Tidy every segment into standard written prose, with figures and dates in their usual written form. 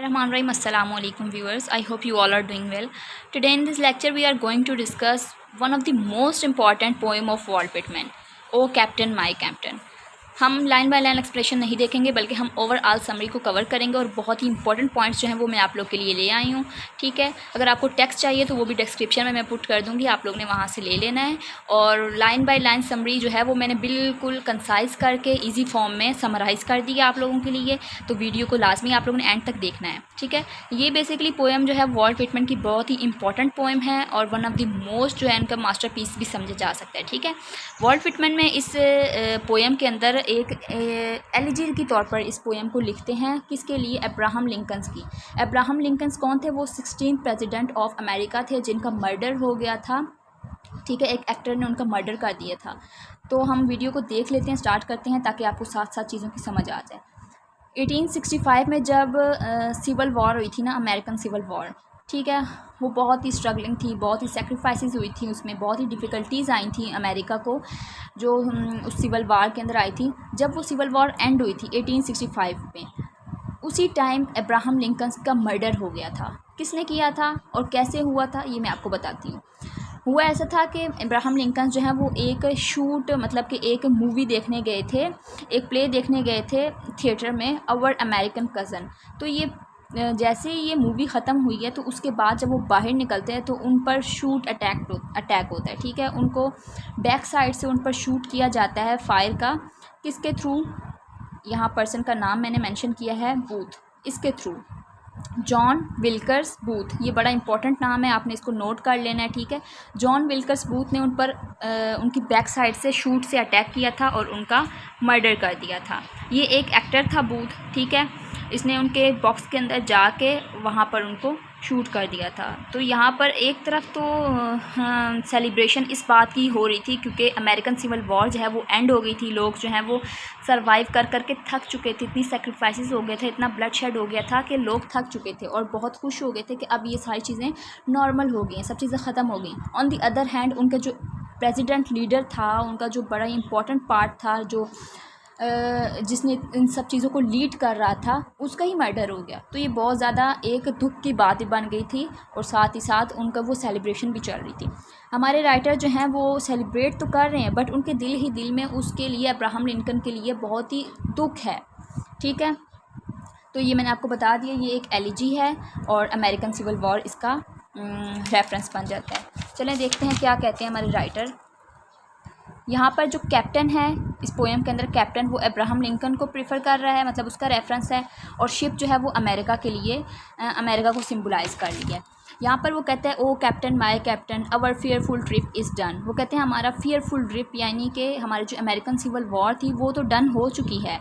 Bismillahirrahmanirrahim. Assalamu alaikum viewers. I hope you all are doing well. Today in this lecture we are going to discuss one of the most important poem of Walt Whitman, O Captain My Captain. हम line by line expression नहीं देखेंगे बल्कि हम overall summary को cover करेंगे और बहुत ही important points जो हैं वो मैं आप लोग के लिए ले आई हूँ। ठीक है, अगर आपको टेक्स्ट चाहिए तो वो भी डिस्क्रिप्शन में मैं पुट कर दूँगी, आप लोग ने वहाँ से ले लेना है। और लाइन बाय लाइन समरी जो है वो मैंने बिल्कुल कंसाइज़ करके ईजी फॉर्म में समराइज़ कर दी है आप लोगों के लिए, तो वीडियो को लाजमी आप लोगों ने एंड तक देखना है। ठीक है, ये बेसिकली पोएम जो है वॉल्ट व्हिटमैन की बहुत ही इंपॉर्टेंट पोएम है और वन ऑफ द मोस्ट जो है इनका मास्टरपीस भी समझा जा सकता है। ठीक है, वॉल्ट व्हिटमैन में इस पोएम के अंदर एक एलिजी के तौर पर इस पोएम को लिखते हैं, किसके लिए? अब्राहम लिंकन्स की। अब्राहम लिंकन्स कौन थे? वो 16 प्रेसिडेंट ऑफ अमेरिका थे जिनका मर्डर हो गया था। ठीक है, एक एक्टर ने उनका मर्डर कर दिया था। तो हम वीडियो को देख लेते हैं, स्टार्ट करते हैं ताकि आपको साथ साथ चीज़ों की समझ आ जाए। 1865 में जब सिविल वॉर हुई थी ना, अमेरिकन सिविल वॉर, ठीक है, वो बहुत ही स्ट्रगलिंग थी, बहुत ही सेक्रीफाइसेस हुई थी, उसमें बहुत ही डिफ़िकल्टीज़ आई थी अमेरिका को, जो उस सिविल वॉर के अंदर आई थी। जब वो सिविल वॉर एंड हुई थी 1865 में, उसी टाइम अब्राहम लिंकन्स का मर्डर हो गया था। किसने किया था और कैसे हुआ था ये मैं आपको बताती हूँ। हुआ ऐसा था कि अब्राहम लिंकन जो है वो एक शूट मतलब कि एक मूवी देखने गए थे, एक प्ले देखने गए थे थिएटर में, अवर अमेरिकन कज़न। तो ये जैसे ही ये मूवी ख़त्म हुई है तो उसके बाद जब वो बाहर निकलते हैं तो उन पर शूट अटैक होता है। ठीक है, उनको बैक साइड से उन पर शूट किया जाता है फायर का। किसके थ्रू? यहाँ पर्सन का नाम मैंने मेंशन किया है, बूथ, इसके थ्रू, जॉन विल्कर्स बूथ। ये बड़ा इंपॉर्टेंट नाम है, आपने इसको नोट कर लेना है। ठीक है, जॉन विल्कर्स बूथ ने उन पर उनकी बैक साइड से शूट से अटैक किया था और उनका मर्डर कर दिया था। ये एक एक्टर था बूथ, ठीक है, इसने उनके बॉक्स के अंदर जाके वहाँ पर उनको शूट कर दिया था। तो यहाँ पर एक तरफ तो सेलिब्रेशन इस बात की हो रही थी क्योंकि अमेरिकन सिविल वॉर जो है वो एंड हो गई थी, लोग जो हैं वो सरवाइव कर के थक चुके थे, इतनी सेक्रीफाइसेस हो गए थे, इतना ब्लड शेड हो गया था कि लोग थक चुके थे और बहुत खुश हो गए थे कि अब ये सारी चीज़ें नॉर्मल हो गई हैं, सब चीज़ें ख़त्म हो गई। ऑन दी अदर हैंड उनका जो प्रेसिडेंट लीडर था, उनका जो बड़ा इंपॉर्टेंट पार्ट था, जो जिसने इन सब चीज़ों को लीड कर रहा था, उसका ही मर्डर हो गया। तो ये बहुत ज़्यादा एक दुख की बात बन गई थी और साथ ही साथ उनका वो सेलिब्रेशन भी चल रही थी। हमारे राइटर जो हैं वो सेलिब्रेट तो कर रहे हैं बट उनके दिल ही दिल में उसके लिए, अब्राहम लिंकन के लिए बहुत ही दुख है। ठीक है, तो ये मैंने आपको बता दिया, ये एक एलिजी है और अमेरिकन सिविल वॉर इसका रेफरेंस बन जाता है। चलें देखते हैं क्या कहते हैं हमारे राइटर। यहाँ पर जो कैप्टन है इस पोएम के अंदर, कैप्टन वो अब्राहम लिंकन को प्रेफर कर रहा है, मतलब उसका रेफरेंस है, और शिप जो है वो अमेरिका के लिए, अमेरिका को सिंबलाइज़ कर लिया है। यहाँ पर वो कहते हैं, O captain my captain our fearful trip is done. वो कहते हैं हमारा फियरफुल ट्रिप यानी कि हमारी जो अमेरिकन सिविल वॉर थी वो तो डन हो चुकी है,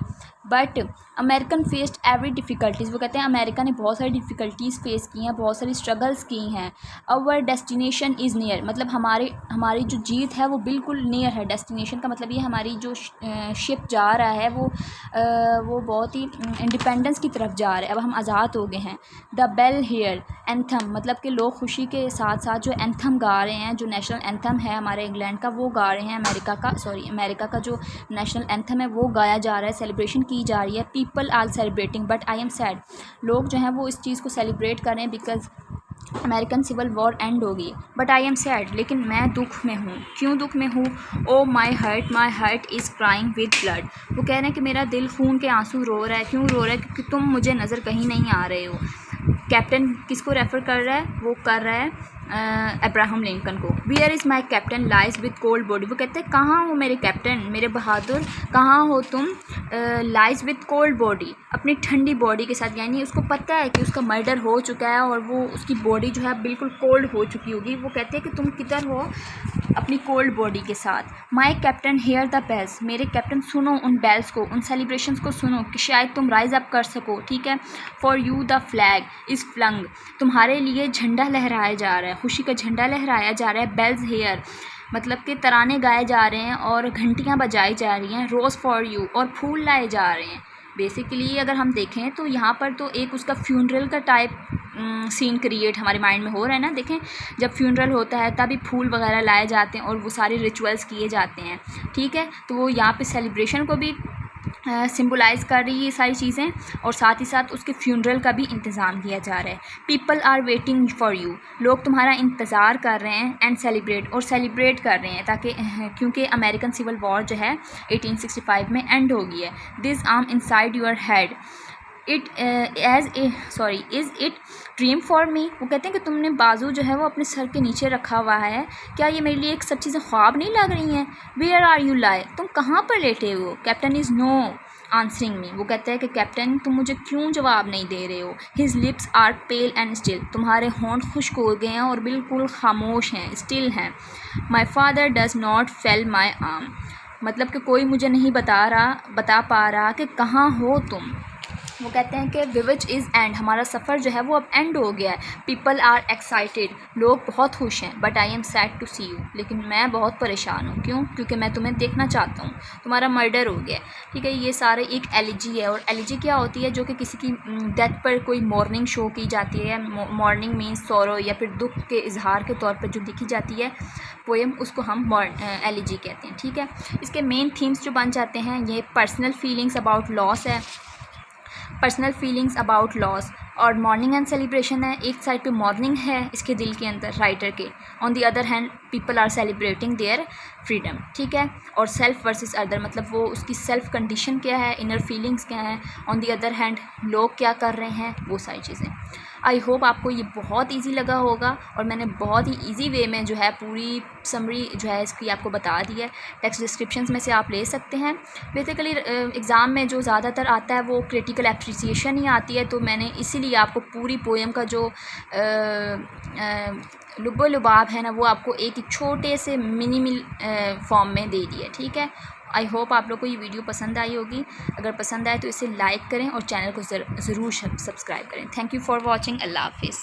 but American faced every difficulties. वो कहते हैं अमेरिका ने बहुत सारी डिफ़िकल्टीज़ फेस की हैं, बहुत सारी स्ट्रगल्स की हैं। अवर डेस्टिनेशन इज़ नियर, मतलब हमारी जो जीत है वो बिल्कुल नियर है। डेस्टिनेशन का मतलब ये हमारी जो शिप जा रहा है वो बहुत ही इंडिपेंडेंस की तरफ जा रहा है, अब हम आज़ाद हो गए हैं। द बेल हेयर एंथम, मतलब कि लोग खुशी के साथ साथ जो एंथम गा रहे हैं, जो नेशनल एंथम है हमारे इंग्लैंड का वो गा रहे हैं, अमेरिका का जो नेशनल एंथम है वो गाया जा रहा है, सेलिब्रेशन की जा रही है। People are celebrating but I am sad, लोग जो हैं वो इस चीज़ को सेलिब्रेट कर रहे हैं because American civil war end हो गई, बट आई एम सैड, लेकिन मैं दुख में हूँ। क्यों दुख में हूँ? O my heart is crying with blood. वो कह रहे हैं कि मेरा दिल खून के आंसू रो रहा है। क्यों रो रहा है? क्योंकि तुम मुझे नज़र कहीं नहीं आ रहे हो। कैप्टन किसको रेफ़र कर रहा है? वो कर रहा है अब्राहम लिंकन को। Wear is my captain lies with cold body. वो कहते हैं कहाँ हो मेरे कैप्टन, मेरे बहादुर, कहाँ हो तुम? लाइज विद कोल्ड बॉडी, अपनी ठंडी बॉडी के साथ, यानी उसको पता है कि उसका मर्डर हो चुका है और वो उसकी बॉडी जो है बिल्कुल कोल्ड हो चुकी होगी। वो कहते हैं कि तुम किधर हो? अपनी कोल्ड बॉडी के साथ। My captain hear the bells, मेरे कैप्टन सुनो उन बेल्स को, उन सेलिब्रेशंस को सुनो कि शायद तुम राइज अप कर सको। ठीक है, for you the flag is flung, तुम्हारे लिए झंडा लहराया जा रहा है, खुशी का झंडा लहराया जा रहा है। बेल्स हेयर मतलब कि तराने गाए जा रहे हैं और घंटियाँ बजाई जा रही हैं। रोज़ फॉर यू, और फूल लाए जा रहे हैं। बेसिकली अगर हम देखें तो यहाँ पर तो एक उसका फ्यूनरल का टाइप सीन क्रिएट हमारे माइंड में हो रहा है ना। देखें जब फ्यूनरल होता है तभी फूल वगैरह लाए जाते हैं और वो सारे रिचुअल्स किए जाते हैं। ठीक है, तो वो यहाँ पे सेलिब्रेशन को भी सिम्बलाइज़ कर रही है ये सारी चीज़ें, और साथ ही साथ उसके फ्यूनरल का भी इंतज़ाम किया जा रहा है। People are waiting for you, लोग तुम्हारा इंतज़ार कर रहे हैं, एंड सेलिब्रेट कर रहे हैं, ताकि क्योंकि अमेरिकन सिविल वॉर जो है 1865 में एंड हो गई है। This arm inside your head it is it dream for me, वो कहते हैं कि तुमने बाजू जो है वो अपने सर के नीचे रखा हुआ है, क्या ये मेरे लिए एक सब चीज़ें ख्वाब नहीं लग रही हैं? वेयर आर यू लाई, तुम कहाँ पर लेटे हो? कैप्टन इज़ नो आंसरिंग मी, वो कहते हैं कि कैप्टन तुम मुझे क्यों जवाब नहीं दे रहे हो? His lips are pale and still, तुम्हारे होंठ खुश्क हो गए हैं और बिल्कुल खामोश हैं, स्टिल हैं। My father does not fail my arm, मतलब कि कोई मुझे नहीं बता पा रहा कि कहाँ हो तुम। वो कहते हैं कि विच इज़ एंड, हमारा सफ़र जो है वो अब एंड हो गया है। पीपल आर एक्साइटेड, लोग बहुत खुश हैं, but I am sad to see you, लेकिन मैं बहुत परेशान हूँ। क्यों? क्योंकि मैं तुम्हें देखना चाहता हूँ, तुम्हारा मर्डर हो गया। ठीक है, ये सारे एक एलिजी है, और एलिजी क्या होती है? जो कि किसी की डेथ पर कोई मॉर्निंग शो की जाती है। मॉर्निंग मीन्स सौरो या फिर दुख के इजहार के तौर पर जो लिखी जाती है पोएम, उसको हम एलिजी कहते हैं। ठीक है, इसके मेन थीम्स जो बन जाते हैं, ये पर्सनल फीलिंग्स अबाउट लॉस है, पर्सनल फीलिंग्स अबाउट लॉस, और मॉर्निंग एंड सेलिब्रेशन है। एक साइड पे मॉर्निंग है इसके दिल के अंदर राइटर के, on the other hand people are celebrating their freedom. ठीक है, और सेल्फ वर्सेस अदर, मतलब वो उसकी सेल्फ कंडीशन क्या है, इनर फीलिंग्स क्या है, ऑन दी अदर हैंड लोग क्या कर रहे हैं, वो सारी चीज़ें। आई होप आपको ये बहुत इजी लगा होगा, और मैंने बहुत ही इजी वे में जो है पूरी समरी जो है इसकी आपको बता दी है। टेक्स्ट डिस्क्रिप्शंस में से आप ले सकते हैं। बेसिकली एग्ज़ाम में जो ज़्यादातर आता है वो क्रिटिकल एप्रिसिएशन ही आती है, तो मैंने इसीलिए आपको पूरी पोएम का जो लुब्बो लुबाब है ना, वो आपको एक छोटे से मिनिमल फॉर्म में दे दिया। ठीक है, आई होप आप लोग को ये वीडियो पसंद आई होगी। अगर पसंद आए तो इसे लाइक करें और चैनल को ज़रूर सब्सक्राइब करें। Thank you for watching. अल्लाह हाफिज़।